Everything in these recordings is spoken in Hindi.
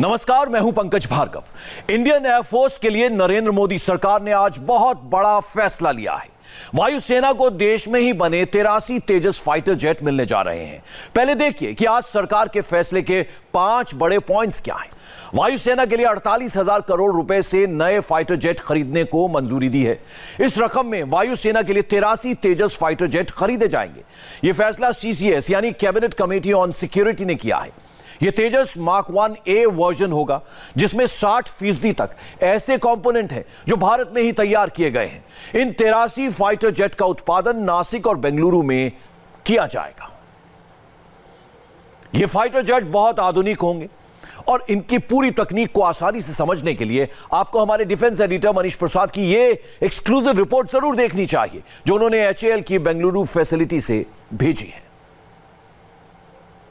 नमस्कार, मैं हूं पंकज भार्गव। इंडियन एयरफोर्स के लिए नरेंद्र मोदी सरकार ने आज बहुत बड़ा फैसला लिया है। वायुसेना को देश में ही बने 83 तेजस फाइटर जेट मिलने जा रहे हैं। पहले देखिए कि आज सरकार के फैसले के 5 बड़े पॉइंट्स क्या हैं। वायुसेना के लिए 48,000 करोड़ रुपए से नए फाइटर जेट खरीदने को मंजूरी दी है। इस रकम में वायुसेना के लिए 83 तेजस फाइटर जेट खरीदे जाएंगे। यह फैसला सीसीएस यानी कैबिनेट कमेटी ऑन सिक्योरिटी ने किया है। यह तेजस मार्क 1A वर्जन होगा, जिसमें 60% तक ऐसे कंपोनेंट हैं जो भारत में ही तैयार किए गए हैं। इन 83 फाइटर जेट का उत्पादन नासिक और बेंगलुरु में किया जाएगा। ये फाइटर जेट बहुत आधुनिक होंगे और इनकी पूरी तकनीक को आसानी से समझने के लिए आपको हमारे डिफेंस एडिटर मनीष प्रसाद की यह एक्सक्लूसिव रिपोर्ट जरूर देखनी चाहिए, जो उन्होंने HAL की बेंगलुरु फैसिलिटी से भेजी है।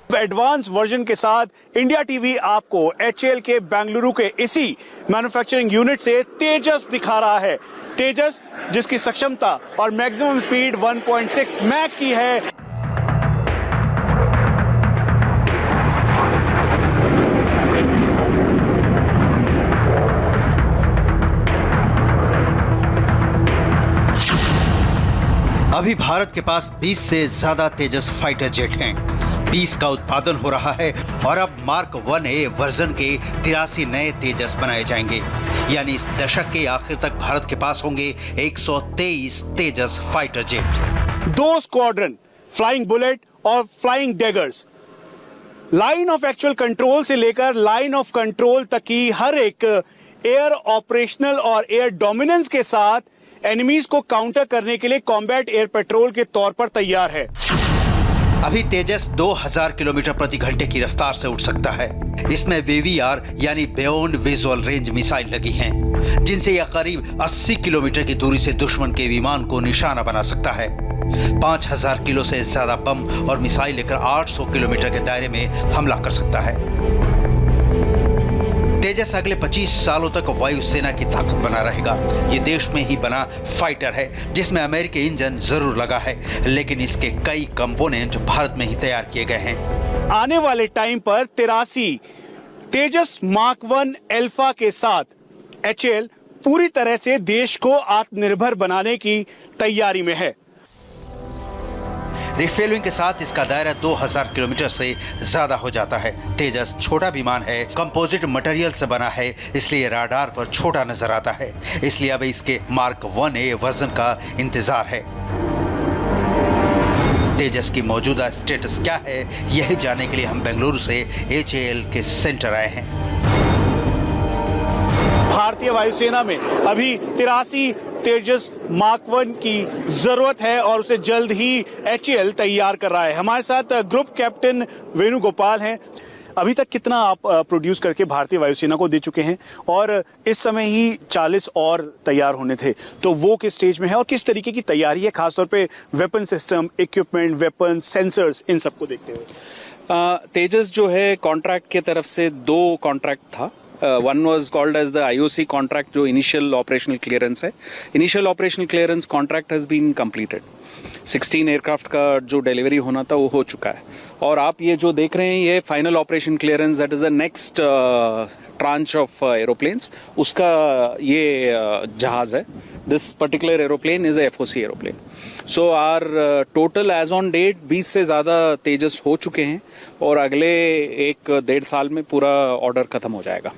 एडवांस वर्जन के साथ इंडिया टीवी आपको HAL के बेंगलुरु के इसी मैन्युफैक्चरिंग यूनिट से तेजस दिखा रहा है। तेजस जिसकी सक्षमता और मैक्सिमम स्पीड 1.6 मैक की है। अभी भारत के पास 20 से ज्यादा तेजस फाइटर जेट हैं। 20 का उत्पादन हो रहा है और अब मार्क 1A वर्जन के 83 नए तेजस बनाए जाएंगे। यानी इस दशक के आखिर तक भारत के पास होंगे 123 Tejas fighter jet. 2 squadron, flying bullet और flying daggers, line of actual control से लेकर लाइन ऑफ कंट्रोल तक की हर एक एयर ऑपरेशनल और एयर डोमिनेंस के साथ एनिमीज को काउंटर करने के लिए कॉम्बैट एयर पेट्रोल के तौर पर तैयार है। अभी तेजस 2000 किलोमीटर प्रति घंटे की रफ्तार से उड़ सकता है। इसमें BVR यानी बियॉन्ड विजुअल रेंज मिसाइल लगी हैं, जिनसे यह करीब 80 किलोमीटर की दूरी से दुश्मन के विमान को निशाना बना सकता है। 5000 किलो से ज्यादा बम और मिसाइल लेकर 800 किलोमीटर के दायरे में हमला कर सकता है। तेजस अगले 25 सालों तक वायुसेना की ताकत बना रहेगा। ये देश में ही बना फाइटर है, जिसमें अमेरिकी इंजन जरूर लगा है, लेकिन इसके कई कंपोनेंट भारत में ही तैयार किए गए हैं। आने वाले टाइम पर 83 तेजस मार्क 1 अल्फा के साथ HAL पूरी तरह से देश को आत्मनिर्भर बनाने की तैयारी में है। रिफेलिंग के साथ इसका दायरा 2000 किलोमीटर से ज्यादा हो जाता है। तेजस छोटा विमान है, कंपोजिट मटेरियल से बना है, इसलिए राडार पर छोटा नजर आता है। इसलिए अब इसके मार्क 1A वर्जन का इंतजार है। तेजस की मौजूदा स्टेटस क्या है, यही जानने के लिए हम बेंगलुरु से HAL के सेंटर आए हैं। भारतीय वायुसेना में अभी 83 तेजस मार्क 1 की जरूरत है और उसे जल्द ही HAL तैयार कर रहा है। हमारे साथ ग्रुप कैप्टन वेणुगोपाल हैं। अभी तक कितना आप प्रोड्यूस करके भारतीय वायुसेना को दे चुके हैं और इस समय ही 40 और तैयार होने थे, तो वो किस स्टेज में है और किस तरीके की तैयारी है, खासतौर पे weapon system, equipment, weapon, sensors, इन सबको देखते हुए? तेजस जो है कॉन्ट्रैक्ट के तरफ से 2 कॉन्ट्रैक्ट था। One was called as the IOC contract, जो इनिशियल ऑपरेशनल क्लियरेंस है। Initial operational clearance contract has been completed. 16 aircraft का जो डिलीवरी होना था वो हो चुका है और आप ये जो देख रहे हैं ये final operation clearance, that is the next tranche of aeroplanes, उसका ये जहाज है। This particular aeroplane is FOC aeroplane. So our total age on date 20 से ज्यादा तेजस हो चुके हैं और अगले 1-1.5 साल में पूरा ऑर्डर खत्म हो जाएगा।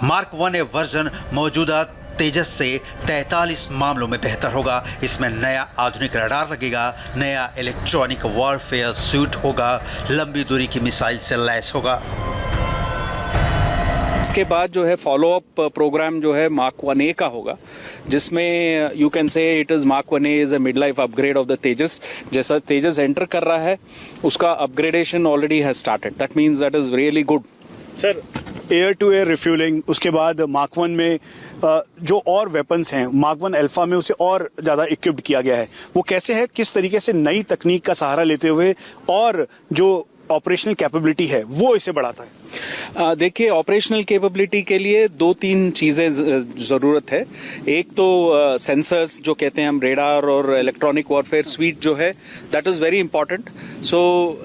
मार्क 1A वर्जन मौजूदा तेजस से 43 मामलों में बेहतर होगा। इसमें नया आधुनिक रडार लगेगा, नया इलेक्ट्रॉनिक वॉरफेयर सूट होगा, लंबी दूरी की मिसाइल से लैस होगा। इसके बाद जो है फॉलो अप प्रोग्राम जो है मार्क 1A का होगा, जिसमें you can say it is mark 1A is a mid life upgrade of the Tejas. जैसा तेजस एंटर कर रहा है उसका upgradation already has started. That means that is really good. Sir, air to air refuelling, उसके बाद मार्क 1 में जो और वेपन्स हैं मार्क 1 अल्फा में उसे और ज्यादा इक्विप्ड किया गया है, वो कैसे है, किस तरीके से नई तकनीक का सहारा लेते हुए और जो ऑपरेशनल कैपेबिलिटी है वो इसे बढ़ाता है? देखिए, ऑपरेशनल कैपेबिलिटी के लिए 2-3 चीजें जरूरत है। एक तो सेंसर्स जो कहते हैं हम, रेडार और इलेक्ट्रॉनिक वॉरफेयर स्वीट जो है, that is very important. So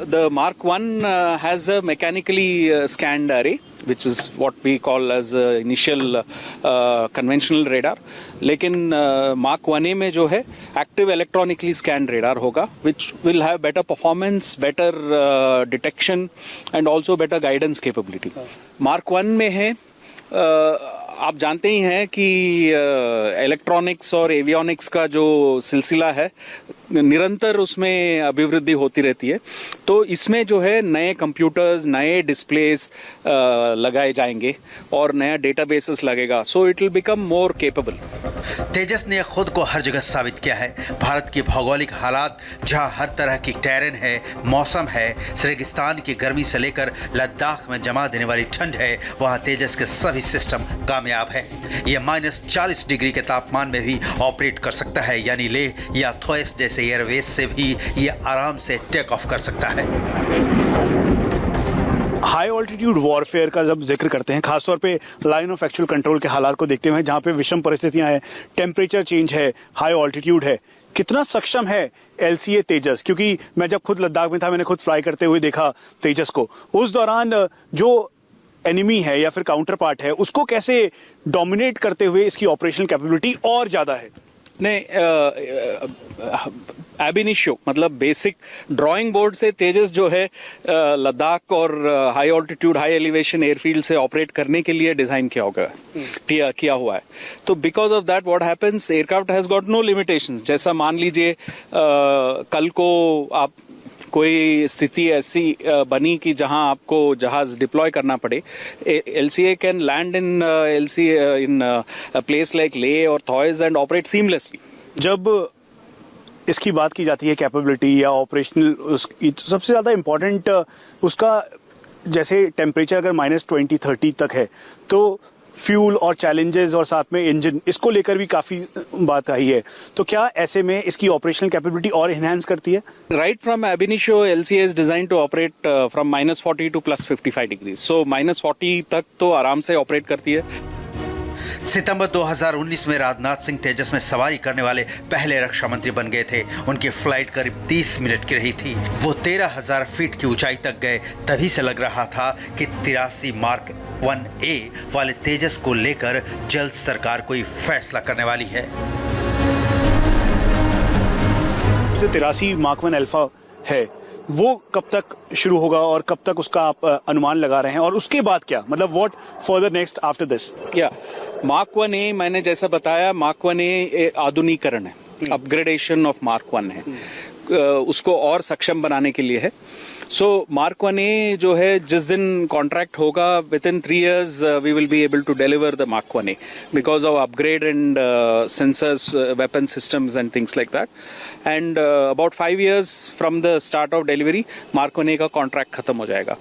the mark 1 has a mechanically scanned अरे which is what we call as initial conventional radar. लेकिन Mark 1A में जो है active electronically scanned radar होगा, which will have better performance, better detection and also better guidance capability. Mark 1 में है आप जानते ही हैं कि इलेक्ट्रॉनिक्स और एवियोनिक्स का जो सिलसिला है निरंतर उसमें अभिवृद्धि होती रहती है, तो इसमें जो है नए कंप्यूटर्स, नए डिस्प्लेस लगाए जाएंगे और नया डेटाबेसेस लगेगा, so it will become more capable. Tejas ने खुद को हर जगह साबित किया है। भारत के भौगोलिक हालात, जहां हर तरह की टेरेन है, मौसम है, रेगिस्तान की गर्मी से लेकर लद्दाख में जमा देने वाली ठंड है, वहां तेजस के सभी सिस्टम कामयाब है। यह -40 डिग्री के तापमान में भी ऑपरेट कर सकता है, यानी लेह या थोइस जैसे एयरवेज से भी यह आराम से टेक ऑफ कर सकता है। हाई ऑल्टीट्यूड वॉरफेयर का जब जिक्र करते हैं, खासतौर पे लाइन ऑफ एक्चुअल कंट्रोल के हालात को देखते हुए, जहां पे विषम परिस्थितियां हैं, टेम्परेचर चेंज है, हाई ऑल्टीट्यूड है, कितना सक्षम है LCA तेजस? क्योंकि मैं जब खुद लद्दाख में था, मैंने खुद फ्लाई करते हुए देखा तेजस को। उस दौरान जो एनिमी है या फिर काउंटर पार्ट है, उसको कैसे डोमिनेट करते हुए इसकी ऑपरेशनल कैपेबिलिटी और ज्यादा है? नहीं, ab initio मतलब बेसिक ड्राइंग बोर्ड से तेजस जो है लद्दाख और high altitude, high elevation airfield से ऑपरेट करने के लिए डिजाइन किया हुआ है। तो because of that what happens, aircraft has got no limitations. जैसा मान लीजिए कल को आप कोई स्थिति ऐसी बनी कि जहां आपको जहाज डिप्लॉय करना पड़े, LCA can land in place like ले और थॉइस एंड ऑपरेट सीमलेसली। जब इसकी बात की जाती है कैपेबिलिटी या ऑपरेशनल, सबसे ज्यादा इंपॉर्टेंट उसका, जैसे टेम्परेचर अगर -20-30 तक है, तो फ्यूल और चैलेंजेस और साथ में इंजन, इसको लेकर भी काफी बात आई है। तो क्या ऐसे में इसकी ऑपरेशनल कैपेबिलिटी और एनहांस करती है? Right from ab initio, LCA is designed to operate from -40 to +55 degrees. So -40 तक तो आराम से ऑपरेट करती है। सितंबर 2019 में राजनाथ सिंह तेजस में सवारी करने वाले पहले रक्षा मंत्री बन गए थे। उनकी फ्लाइट करीब 30 मिनट की रही थी। वो 13,000 फीट की ऊंचाई तक गए। तभी से लग रहा था कि 83 मार्क 1A वाले तेजस को लेकर जल्द सरकार कोई फैसला करने वाली है। जो 83 मार्क 1 अल्फा है, वो कब तक शुरू होगा और कब तक उसका आप अनुमान लगा रहे हैं, और उसके बाद क्या, मतलब what further next after this? या मार्क 1A मैंने जैसा बताया, मार्क 1A आधुनिकीकरण है, अपग्रेडेशन ऑफ मार्क 1 है, उसको और सक्षम बनाने के लिए है। सो मार्क 1A जो है, जिस दिन कॉन्ट्रैक्ट होगा, within 3 years we will be able to deliver the Mark 1A because of upgrade and sensors, weapon systems and things like that. And about 5 years from the start of delivery, Mark 1A का कॉन्ट्रैक्ट खत्म हो जाएगा।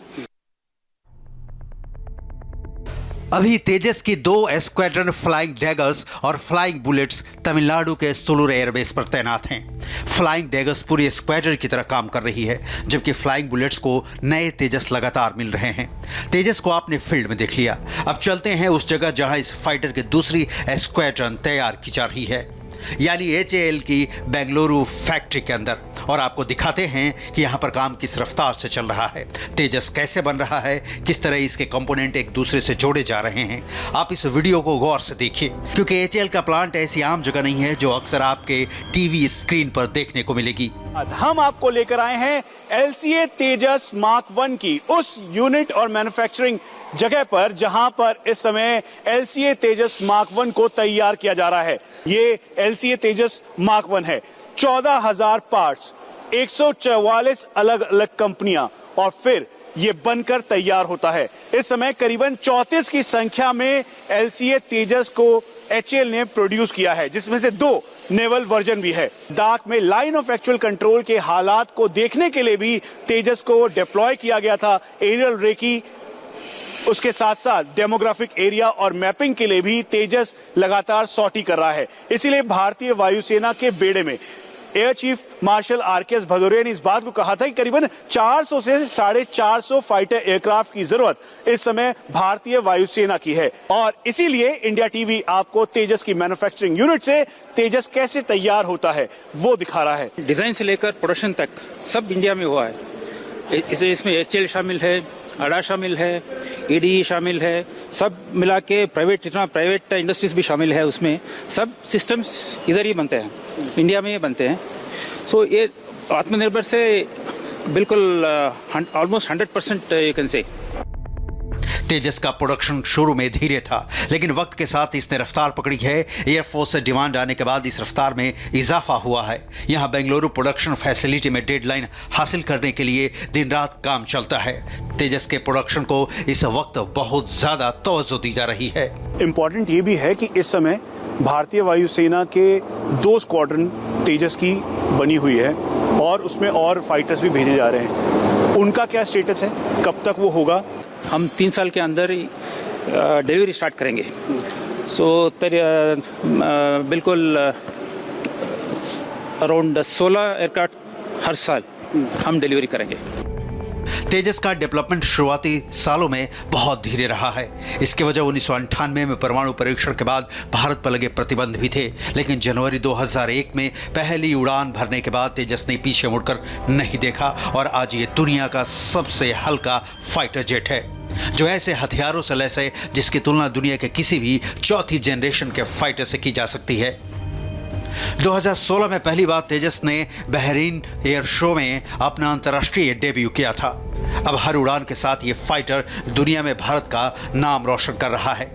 अभी तेजस की 2 स्क्वाड्रन फ्लाइंग डैगर्स और फ्लाइंग बुलेट्स तमिलनाडु के सुलूर एयरबेस पर तैनात हैं। फ्लाइंग डैगर्स पूरी स्क्वाड्रन की तरह काम कर रही है, जबकि फ्लाइंग बुलेट्स को नए तेजस लगातार मिल रहे हैं। तेजस को आपने फील्ड में देख लिया, अब चलते हैं उस जगह जहां इस फाइटर की दूसरी स्क्वाड्रन तैयार की जा रही है, यानी HAL की बेंगलुरु फैक्ट्री के अंदर, और आपको दिखाते हैं कि यहाँ पर काम किस रफ्तार से चल रहा है, तेजस कैसे बन रहा है, किस तरह इसके कंपोनेंट एक दूसरे से जोड़े जा रहे हैं। आप इस वीडियो को गौर से देखिए, क्योंकि HAL का प्लांट ऐसी आम जगह नहीं है जो अक्सर आपके टीवी स्क्रीन पर देखने को मिलेगी। हम आपको लेकर आए हैं LCA तेजस मार्क 1 की उस यूनिट और मैन्युफैक्चरिंग जगह पर जहां पर इस समय LCA तेजस मार्क 1 को तैयार किया जा रहा है। ये LCA तेजस मार्क 1 है। 14,000 पार्ट्स, 144 अलग अलग कंपनियां, और फिर ये बनकर तैयार होता है। इस समय करीबन 34 की संख्या में LCA तेजस को HAL ने प्रोड्यूस किया है, जिसमें से 2 नेवल वर्जन भी है। लद्दाख में लाइन ऑफ एक्चुअल कंट्रोल के हालात को देखने के लिए भी तेजस को डिप्लॉय किया गया था। एरियल रेकी, उसके साथ साथ डेमोग्राफिक एरिया और मैपिंग के लिए भी तेजस लगातार सॉर्टी कर रहा है। इसीलिए भारतीय वायुसेना के बेड़े में air chief marshal RKS Bhadauria ने इस बात को कहा था कि करीबन 400 से 450 फाइटर एयरक्राफ्ट की जरूरत इस समय भारतीय वायुसेना की है, और इसीलिए इंडिया टीवी आपको तेजस की मैन्युफैक्चरिंग यूनिट से तेजस कैसे तैयार होता है वो दिखा रहा है। डिजाइन से लेकर प्रोडक्शन तक सब इंडिया में हुआ है। इसमें HAL शामिल है, ADA शामिल है, ईडी शामिल है, सब मिला के प्राइवेट जितना प्राइवेट इंडस्ट्रीज भी शामिल है उसमें, सब सिस्टम्स इधर ही बनते हैं, इंडिया में ही बनते हैं। सो ये आत्मनिर्भर से बिल्कुल ऑलमोस्ट 100% यू कैन से। तेजस का प्रोडक्शन शुरू में धीरे था, लेकिन वक्त के साथ इसने रफ्तार पकड़ी है। एयरफोर्स से डिमांड आने के बाद इस रफ्तार में इजाफा हुआ है। यहां बेंगलुरु प्रोडक्शन फैसिलिटी में डेडलाइन हासिल करने के लिए दिन रात काम चलता है। तेजस के प्रोडक्शन को इस वक्त बहुत ज्यादा तवज्जो दी जा रही है। इम्पोर्टेंट ये भी है कि इस समय भारतीय वायुसेना के 2 स्क्वाड्रन तेजस की बनी हुई है और उसमें और फाइटर्स भी भेजे जा रहे हैं। उनका क्या स्टेटस है, कब तक वो होगा? हम 3 साल के अंदर ही डिलीवरी स्टार्ट करेंगे। सो बिल्कुल अराउंड 16 एयरक्राफ्ट हर साल हम डिलीवरी करेंगे। तेजस का डेवलपमेंट शुरुआती सालों में बहुत धीरे रहा है। इसकी वजह 1998 में परमाणु परीक्षण के बाद भारत पर लगे प्रतिबंध भी थे, लेकिन जनवरी 2001 में पहली उड़ान भरने के बाद तेजस ने पीछे मुड़कर नहीं देखा और आज ये दुनिया का सबसे हल्का फाइटर जेट है, जो ऐसे हथियारों से लैस है जिसकी तुलना दुनिया के किसी भी चौथी जनरेशन के फाइटर से की जा सकती है। 2016 में पहली बार तेजस ने बहरीन एयर शो में अपना अंतर्राष्ट्रीय डेब्यू किया था। अब हर उड़ान के साथ ये फाइटर दुनिया में भारत का नाम रोशन कर रहा है।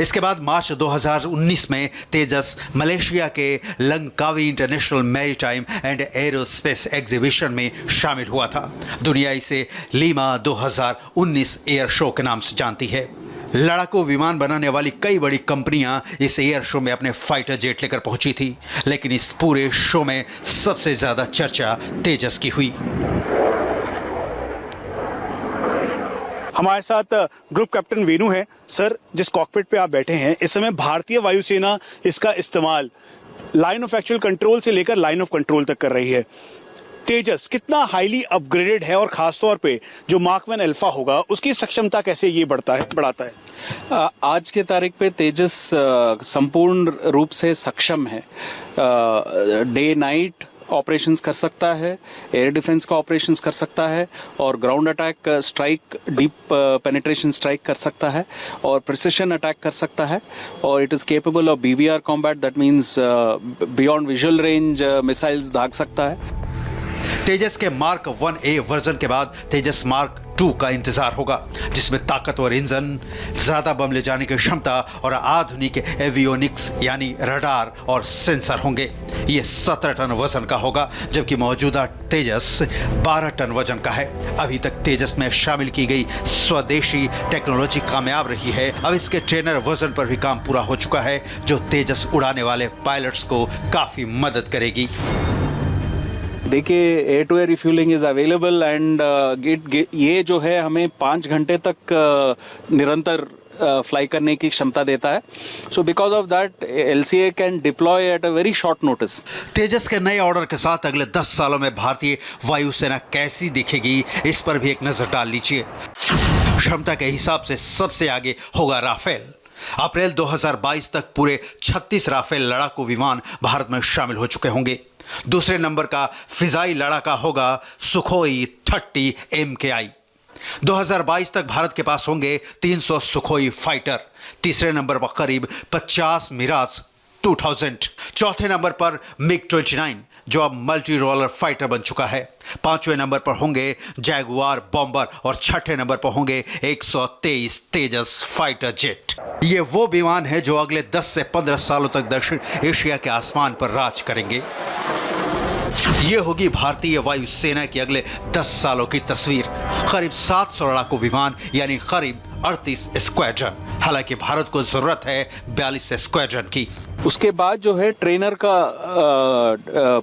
इसके बाद मार्च 2019 में तेजस मलेशिया के Langkawi international maritime and aerospace exhibition में शामिल हुआ था। दुनिया इसे लीमा 2019 एयर शो के नाम से जानती है। लड़ाकू विमान बनाने वाली कई बड़ी कंपनियां इस एयर शो में अपने फाइटर जेट लेकर पहुंची थी, लेकिन इस पूरे शो में सबसे ज्यादा चर्चा तेजस की हुई। हमारे साथ ग्रुप कैप्टन वेणु है। सर, जिस कॉकपिट पे आप बैठे हैं, इस समय भारतीय वायुसेना इसका इस्तेमाल लाइन ऑफ एक्चुअल कंट्रोल से लेकर लाइन ऑफ कंट्रोल तक कर रही है। तेजस कितना हाईली अपग्रेडेड है और खासतौर पे जो मार्क 1 अल्फा होगा उसकी सक्षमता कैसे ये बढ़ाता है? आज के तारीख पे तेजस संपूर्ण रूप से सक्षम है। डे नाइट ऑपरेशंस कर सकता है, एयर डिफेंस का ऑपरेशंस कर सकता है और ground attack strike, deep penetration strike कर सकता है और प्रिसिशन अटैक कर सकता है और it is capable of BVR combat, that means beyond visual range missiles दाग सकता है। तेजस के मार्क 1A वर्जन के बाद तेजस मार्क 2 का इंतजार होगा, जिसमें ताकतवर इंजन, ज्यादा बम ले जाने की क्षमता और आधुनिक एवियोनिक्स यानी रडार और सेंसर होंगे। ये 17 टन वजन का होगा, जबकि मौजूदा तेजस 12 टन वजन का है। अभी तक तेजस में शामिल की गई स्वदेशी टेक्नोलॉजी कामयाब रही है। अब इसके ट्रेनर वर्जन पर भी काम पूरा हो चुका है, जो तेजस उड़ाने वाले पायलट्स को काफी मदद करेगी। देखिए, air to air refuelling is available and ये जो है हमें 5 घंटे तक निरंतर फ्लाई करने की क्षमता देता है। So because of that LCA can deploy at a very short notice. Tejas के नए ऑर्डर के साथ अगले 10 सालों में भारतीय वायुसेना कैसी दिखेगी, इस पर भी एक नजर डाल लीजिए। क्षमता के हिसाब से सबसे आगे होगा राफेल। अप्रैल 2022 तक पूरे 36 राफेल लड़ाकू विमान भारत में शामिल हो चुके होंगे। दूसरे नंबर का फिजाई लड़ाका होगा सुखोई 30 MKI। 2022 तक भारत के पास होंगे 300 सुखोई फाइटर। तीसरे नंबर पर करीब 50 मिराज 2000। चौथे नंबर पर मिग 29 जो अब मल्टी रोलर फाइटर बन चुका है। 5वें नंबर पर होंगे जैगुआर बॉम्बर और 6ठे नंबर पर होंगे 123 तेजस फाइटर जेट। ये वो विमान है जो अगले 10 से 15 सालों तक दक्षिण एशिया के आसमान पर राज करेंगे। ये होगी भारतीय वायुसेना की अगले 10 सालों की तस्वीर। करीब 700 लड़ाकू विमान यानी करीब 38 स्क्वाड्रन। हालांकि भारत को जरूरत है 42 स्क्वाड्रन की। उसके बाद जो है ट्रेनर का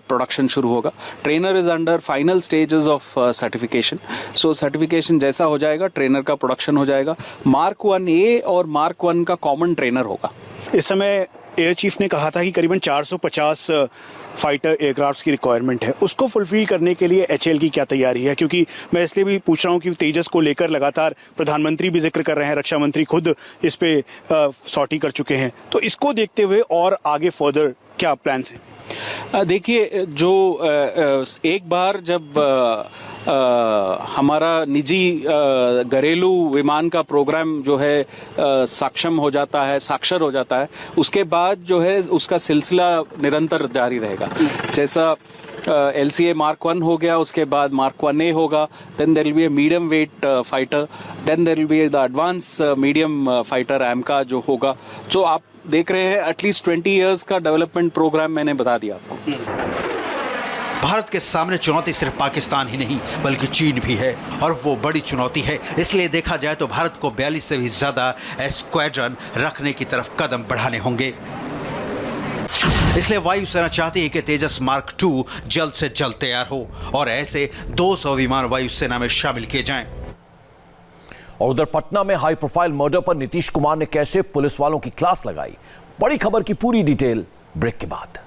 प्रोडक्शन शुरू होगा। Trainer is under final stages of certification. So certification जैसा हो जाएगा, ट्रेनर का प्रोडक्शन हो जाएगा। मार्क 1A और मार्क 1 का कॉमन ट्रेनर होगा। इस समय एयर चीफ ने कहा था कि करीबन 450 फाइटर एयरक्राफ्ट्स की रिक्वायरमेंट है। उसको फुलफिल करने के लिए HAL की क्या तैयारी है? क्योंकि मैं इसलिए भी पूछ रहा हूं कि तेजस को लेकर लगातार प्रधानमंत्री भी जिक्र कर रहे हैं, रक्षा मंत्री खुद इस पे सॉटी कर चुके हैं। तो इसको देखते हुए और आगे फर्दर क्या प्लान्स हैं? देखिए, जो एक बार जब हमारा निजी घरेलू विमान का प्रोग्राम जो है सक्षम हो जाता है, साक्षर हो जाता है, उसके बाद जो है उसका सिलसिला निरंतर जारी रहेगा। जैसा LCA Mark 1 हो गया, उसके बाद Mark 1A होगा, then there will be a medium weight fighter, then there will be the advanced medium fighter AMCA जो होगा। जो आप देख रहे हैं एटलीस्ट 20 इयर्स का डेवलपमेंट प्रोग्राम मैंने बता दिया आपको। भारत के सामने चुनौती सिर्फ पाकिस्तान ही नहीं बल्कि चीन भी है, और वो बड़ी चुनौती है। इसलिए देखा जाए तो भारत को 42 से भी ज्यादा स्क्वाड्रन रखने की तरफ कदम बढ़ाने होंगे। इसलिए वायुसेना चाहती है कि तेजस मार्क 2 जल्द से जल्द तैयार हो और ऐसे 200 विमान वायुसेना में शामिल किए जाएं। और उधर पटना में हाई प्रोफाइल मर्डर पर नीतीश कुमार ने कैसे पुलिस वालों की क्लास लगाई, बड़ी खबर की पूरी डिटेल ब्रेक के बाद।